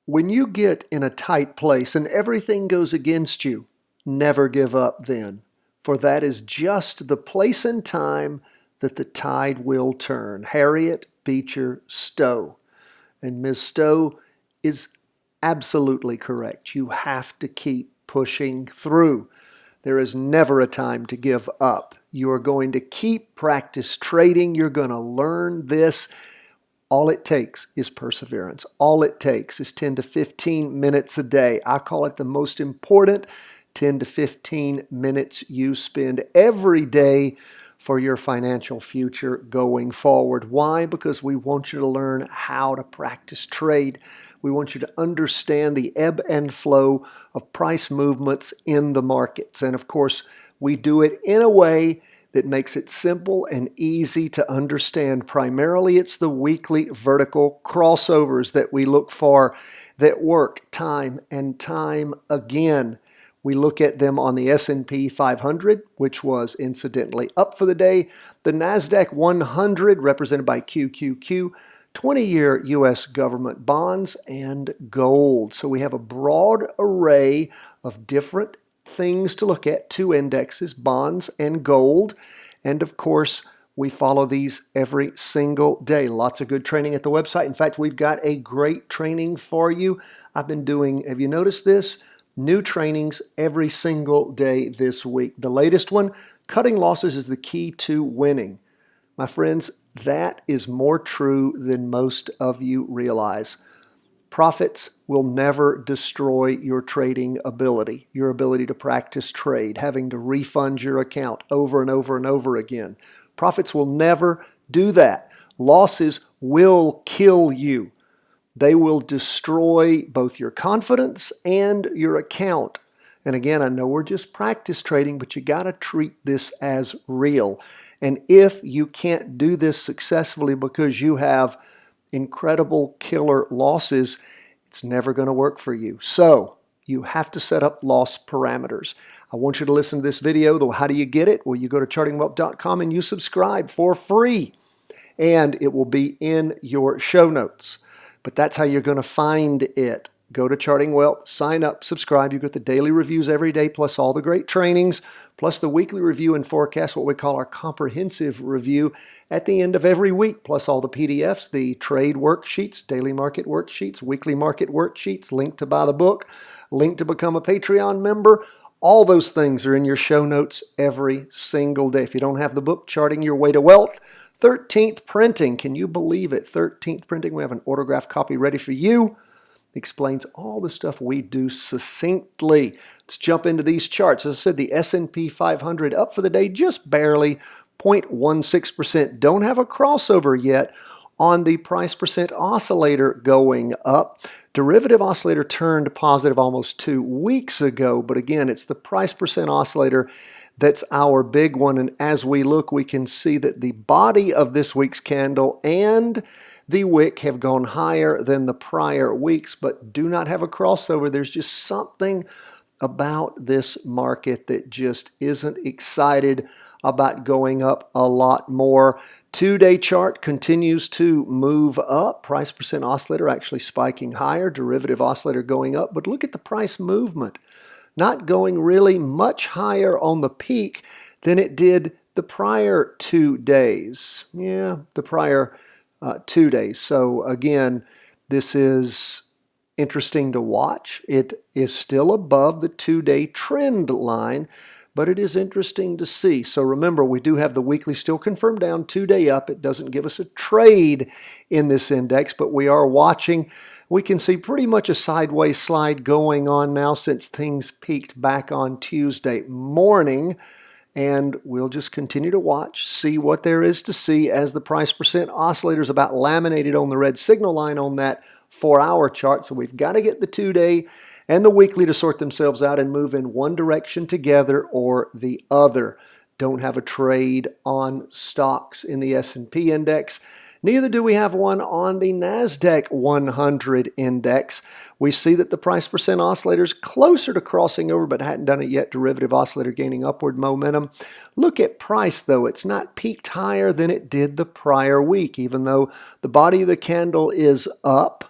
When you get in a tight place and everything goes against you, never give up then, for that is just the place and time that the tide will turn. Harriet Beecher Stowe. And Ms. Stowe is absolutely correct. You have to keep pushing through. There is never a time to give up. You are going to keep practice trading. You're going to learn this. All it takes is perseverance. All it takes is 10 to 15 minutes a day. I call it the most important 10 to 15 minutes you spend every day for your financial future going forward. Why? Because we want you to learn how to practice trade. We want you to understand the ebb and flow of price movements in the markets. And of course, we do it in a way that makes it simple and easy to understand. Primarily, it's the weekly vertical crossovers that we look for that work time and time again. We look at them on the S&P 500, which was incidentally up for the day. The Nasdaq 100, represented by QQQ, 20-year U.S. government bonds, and gold. So we have a broad array of different things to look at, two indexes, bonds and gold. And of course, we follow these every single day. Lots of good training at the website. In fact, we've got a great training for you. I've been doing, have you noticed this? New trainings every single day this week. The latest one, cutting losses is the key to winning. My friends, that is more true than most of you realize. Profits will never destroy your trading ability, your ability to practice trade, having to refund your account over and over and over again. Profits will never do that. Losses will kill you. They will destroy both your confidence and your account. And again, I know we're just practice trading, but you got to treat this as real. And if you can't do this successfully because you have incredible killer losses, it's never going to work for you. So you have to set up loss parameters. I want you to listen to this video, though. How do you get it? Well, you go to chartingwealth.com and you subscribe for free, and it will be in your show notes. But that's how you're going to find it. Go to Charting Wealth, sign up, subscribe. You get the daily reviews every day, plus all the great trainings, plus the weekly review and forecast, what we call our comprehensive review at the end of every week, plus all the PDFs, the trade worksheets, daily market worksheets, weekly market worksheets, link to buy the book, link to become a Patreon member. All those things are in your show notes every single day. If you don't have the book, Charting Your Way to Wealth, 13th printing. Can you believe it? 13th printing. We have an autographed copy ready for you. Explains all the stuff we do succinctly. Let's jump into these charts. As I said, the S&P 500 up for the day just barely, 0.16%. Don't have a crossover yet on the price percent oscillator going up. Derivative oscillator turned positive almost 2 weeks ago, but again, it's the price percent oscillator that's our big one. And as we look, we can see that the body of this week's candle and the wick have gone higher than the prior weeks, but do not have a crossover. There's just something about this market that just isn't excited about going up a lot more. 2-day chart continues to move up. Price percent oscillator actually spiking higher. Derivative oscillator going up. But look at the price movement. Not going really much higher on the peak than it did the prior 2 days. Yeah, the prior 2 days. So again, this is interesting to watch. It is still above the 2-day trend line, but it is interesting to see. So remember, we do have the weekly still confirmed down, 2-day up. It doesn't give us a trade in this index, but we are watching. We can see pretty much a sideways slide going on now since things peaked back on Tuesday morning. And we'll just continue to watch, see what there is to see as the price percent oscillator is about laminated on the red signal line on that 4-hour chart. So we've got to get the 2-day and the weekly to sort themselves out and move in one direction together or the other. Don't have a trade on stocks in the S&P index. Neither do we have one on the Nasdaq 100 index. We see that the price percent oscillator is closer to crossing over, but hadn't done it yet. Derivative oscillator gaining upward momentum. Look at price, though. It's not peaked higher than it did the prior week, even though the body of the candle is up.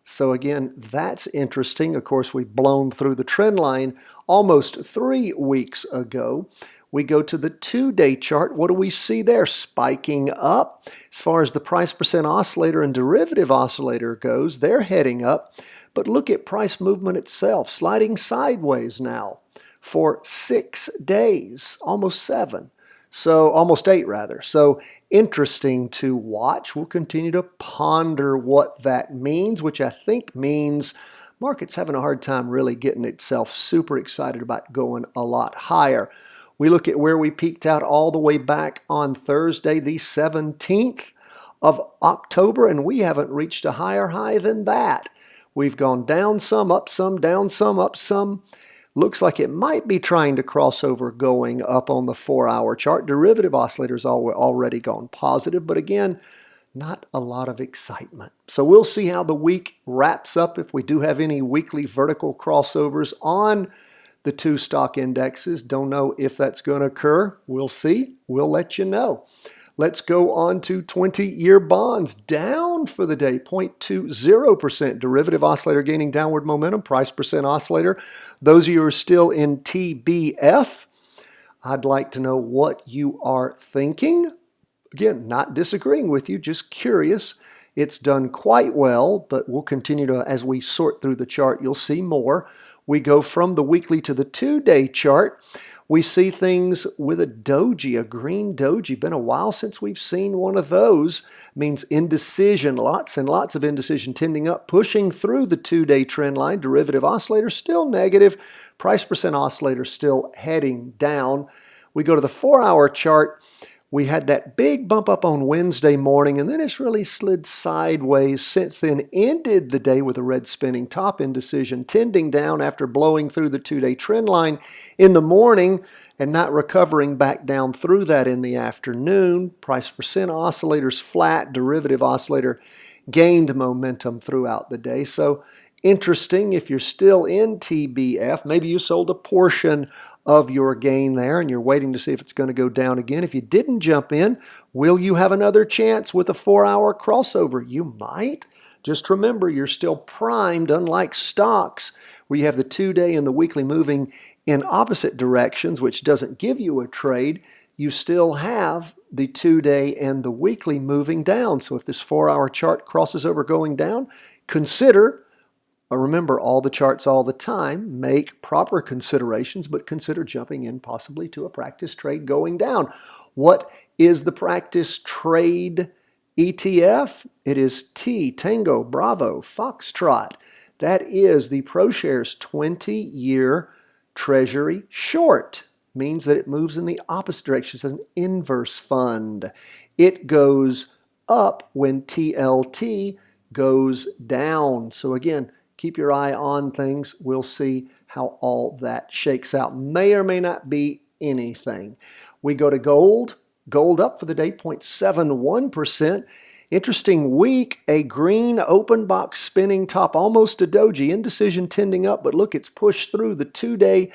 So again, that's interesting. Of course, we've blown through the trend line almost 3 weeks ago. We go to the 2-day chart. What do we see there? Spiking up. As far as the price percent oscillator and derivative oscillator goes, they're heading up. But look at price movement itself, sliding sideways now for 6 days, almost 7. So almost 8 rather. So interesting to watch. We'll continue to ponder what that means, which I think means market's having a hard time really getting itself super excited about going a lot higher. We look at where we peaked out all the way back on Thursday, the 17th of October, and we haven't reached a higher high than that. We've gone down some, up some, down some, up some. Looks like it might be trying to cross over going up on the 4-hour chart. Derivative oscillators already gone positive, but again, not a lot of excitement. So we'll see how the week wraps up if we do have any weekly vertical crossovers on the 2 stock indexes. Don't know if that's going to occur. We'll see. We'll let you know. Let's go on to 20-year bonds, down for the day, 0.20%. Derivative oscillator gaining downward momentum, price percent oscillator. Those of you who are still in TBF, I'd like to know what you are thinking. Again, not disagreeing with you, just curious. It's done quite well, but we'll continue to, as we sort through the chart, you'll see more. We go from the weekly to the 2-day chart. We see things with a doji, a green doji. Been a while since we've seen one of those. Means indecision, lots and lots of indecision tending up, pushing through the 2-day trend line. Derivative oscillator still negative. Price percent oscillator still heading down. We go to the 4-hour chart. We had that big bump up on Wednesday morning, and then it's really slid sideways since then. Ended the day with a red spinning top, indecision tending down after blowing through the 2-day trend line in the morning and not recovering back down through that in the afternoon. Price percent oscillators flat, derivative oscillator gained momentum throughout the day. So interesting, if you're still in TBF, maybe you sold a portion of your gain there and you're waiting to see if it's going to go down again. If you didn't jump in, will you have another chance with a 4-hour crossover? You might. Just remember, you're still primed, unlike stocks, where you have the 2-day and the weekly moving in opposite directions, which doesn't give you a trade. You still have the 2-day and the weekly moving down. So if this 4-hour chart crosses over going down, consider. Remember, all the charts all the time, make proper considerations, but consider jumping in possibly to a practice trade going down. What is the practice trade ETF? It is T, Tango, Bravo, Foxtrot. That is the ProShares 20-year Treasury short. Means that it moves in the opposite direction. It's an inverse fund. It goes up when TLT goes down. So again, keep your eye on things. We'll see how all that shakes out. May or may not be anything. We go to gold. Gold up for the day, 0.71%. Interesting week. A green open box spinning top, almost a doji. Indecision tending up, but look, it's pushed through the 2-day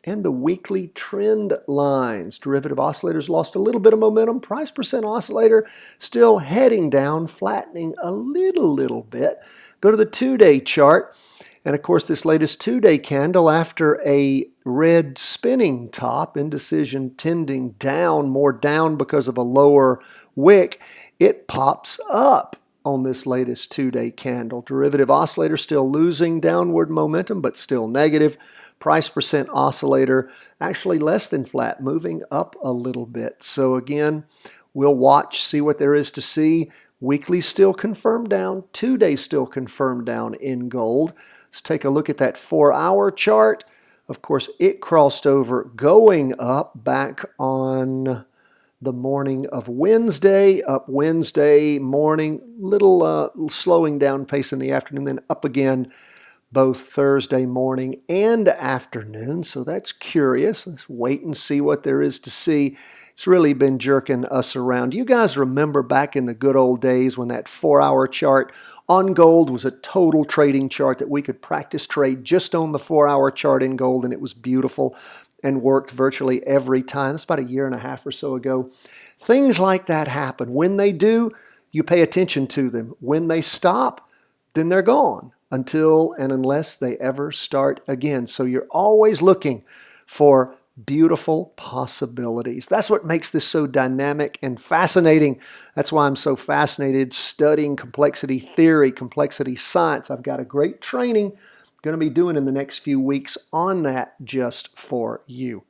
and the weekly trend lines. Derivative oscillators lost a little bit of momentum. Price percent oscillator still heading down, flattening a little bit. Go to the 2-day chart, and of course this latest 2-day candle after a red spinning top, indecision tending down, more down because of a lower wick, it pops up on this latest 2-day candle. Derivative oscillator still losing downward momentum, but still negative. Price percent oscillator actually less than flat, moving up a little bit. So again, we'll watch, see what there is to see. Weekly still confirmed down, 2-day still confirmed down in gold. Let's take a look at that 4-hour chart. Of course, it crossed over going up back on the morning of Wednesday, up Wednesday morning, little slowing down pace in the afternoon, then up again both Thursday morning and afternoon. So that's curious. Let's wait and see what there is to see. It's really been jerking us around. You guys remember back in the good old days when that 4-hour chart on gold was a total trading chart that we could practice trade just on the 4-hour chart in gold, and it was beautiful and worked virtually every time. That's about a year and a half or so ago. Things like that happen. When they do, you pay attention to them. When they stop, then they're gone. until and unless they ever start again. So you're always looking for beautiful possibilities. That's what makes this so dynamic and fascinating. That's why I'm so fascinated studying complexity theory, complexity science. I've got a great training going to be doing in the next few weeks on that just for you.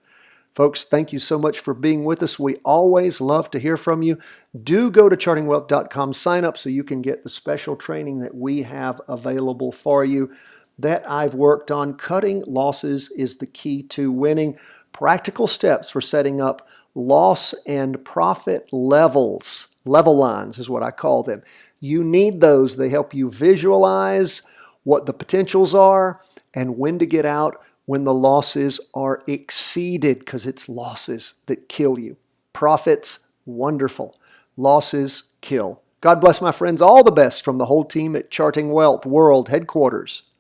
Folks, thank you so much for being with us. We always love to hear from you. Do go to chartingwealth.com, sign up so you can get the special training that we have available for you that I've worked on. Cutting losses is the key to winning. Practical steps for setting up loss and profit levels. Level lines is what I call them. You need those. They help you visualize what the potentials are and when to get out when the losses are exceeded, because it's losses that kill you. Profits, wonderful. Losses kill. God bless my friends. All the best from the whole team at Charting Wealth World Headquarters.